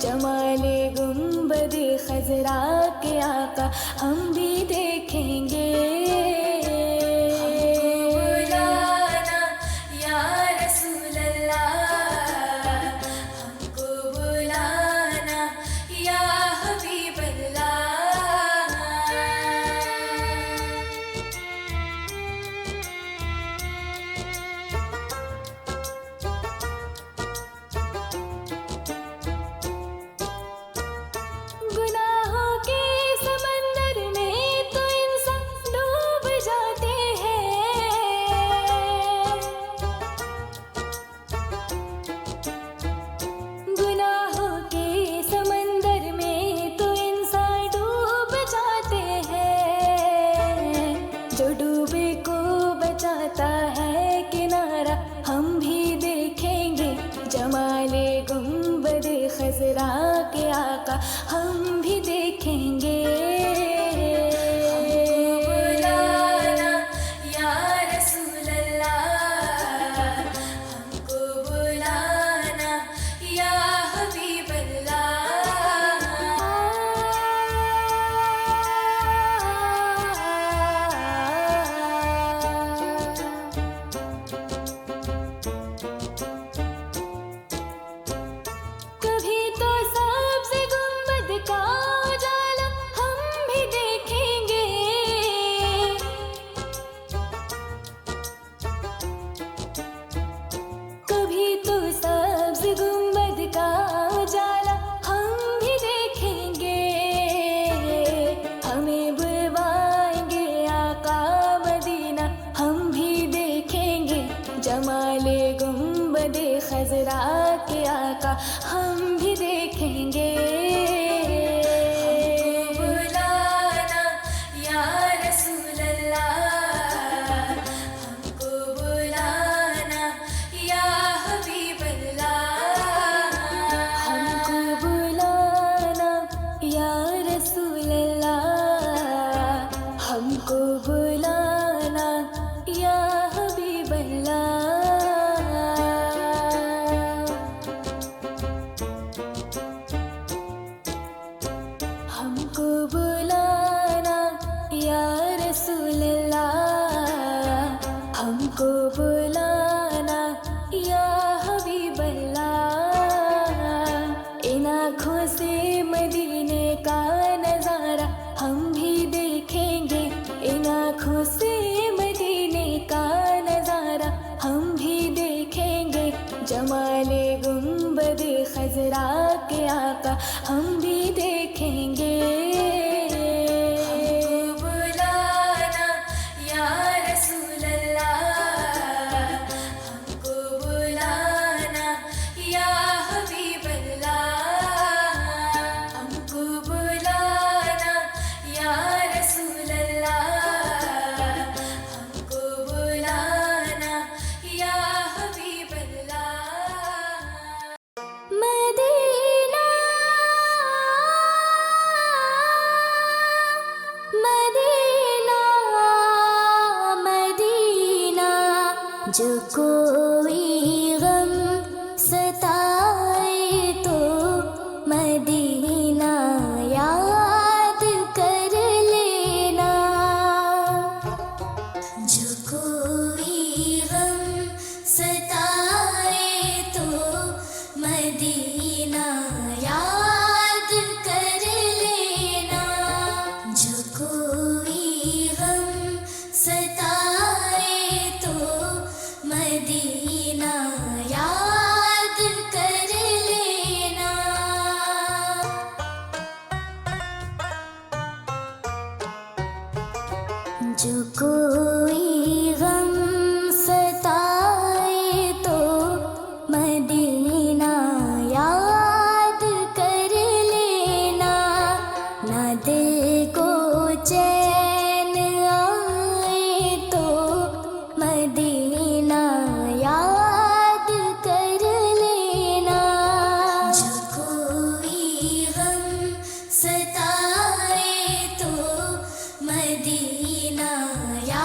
جمال گنبد خضرا کے آقا ہم بھی دیکھیں گے. بلانا یا رسول اللہ، ہم کو بلانا یا حبیب اللہ. گناہوں کے سمندر میں تو انسان ڈوب جاتے ہیں. گناہوں کے سمندر میں تو انسان ڈوب جاتے ہیں. جو ڈوبے کو بچاتا ہے کنارہ ہم بھی دیکھیں گے. جمال گنبد خضرا کے آقا ہم بھی دیکھیں گے. بلانا یا رسول اللہ، ہم کو بلانا یا حبیب اللہ. کبھی تو سبز گنبد کا اجالا ہم بھی دیکھیں گے. کبھی تو سبز گنبد کا اجالا ہم بھی دیکھیں گے. ہمیں بلوائیں گے آقا مدینہ ہم بھی دیکھیں گے. جمال گنبد خضرا کے آقا ہم بھی دیکھیں گے. بلانا یا رسول اللہ، ہم کو بلانا یا حبیب اللہ. ہم کو بلانا یا رسول اللہ، ہم کو بلانا یا حبیب اللہ. ہم کو بلانا یا رسول اللہ، ہم کو بلانا یا حبیب اللہ. ان آنکھوں سے مدینے کا نظارہ ہم بھی دیکھیں گے. ان آنکھوں سے مدینے کا نظارہ ہم بھی دیکھیں گے. جمال گنبد خضرا کے آقا ہم بھی دیکھیں گے. بلانا یا رسول اللہ، ہم کو بلانا یا حبیب اللہ. ہم کو بلانا یا رسول اللہ، ہم کو بلانا یا حبیب اللہ. مدینہ مدینہ مدینہ، جو کوئی غم ستائے تو مدینہ یاد کر لینا. جو کوئی غم ستائے تو مدینہ یاد کر لینا. جو کوئی غم ستائے تو مدینہ یاد کر لینا. جو کوئی غم ستائے تو مدینہ یاد کر لینا. نہ دل کو چین آئے تو مدینہ یاد کر لینا. جو کوئی غم ستائے تو مدینہ یاد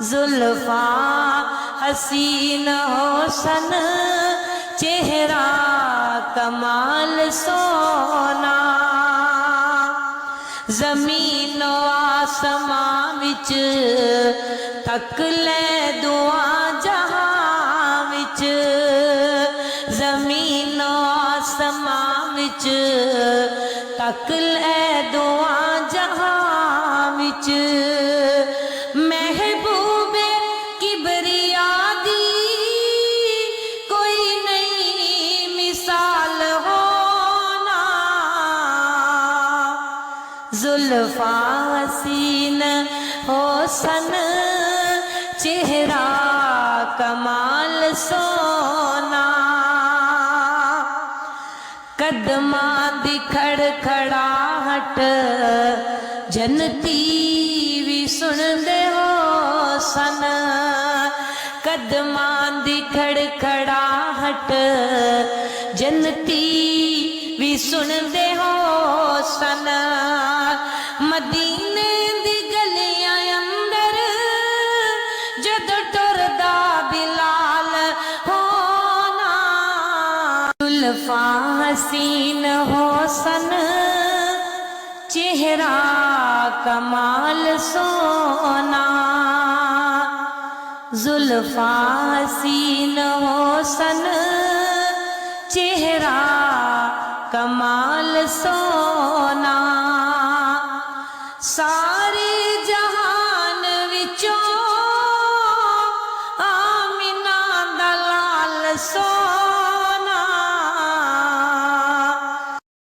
زلفا حسین حسن چہرہ کمال سونا زمین و آسمان وچ تک لے دعا جہاں وچ زمین و آسمان وچ تک لے دعا جہاں وچ محبوب کبریا دی کوئی نہیں مثال ہونا زلفا حسین حسن چہرہ کمال سونا قدماں دی کھڑکھڑاہٹ جنتی بھی سن دے ہو سن قدماں دی کھڑکھڑاہٹ جنتی بھی سن دے ہو سن مدینے دی گلیاں اندر جد ٹردا بلال ہونا زلفا حسین حسن چہرہ کمال سونا زلفا حسین حسن چہرہ کمال سونا سارے جہان وچوں آمینہ دا لال سونا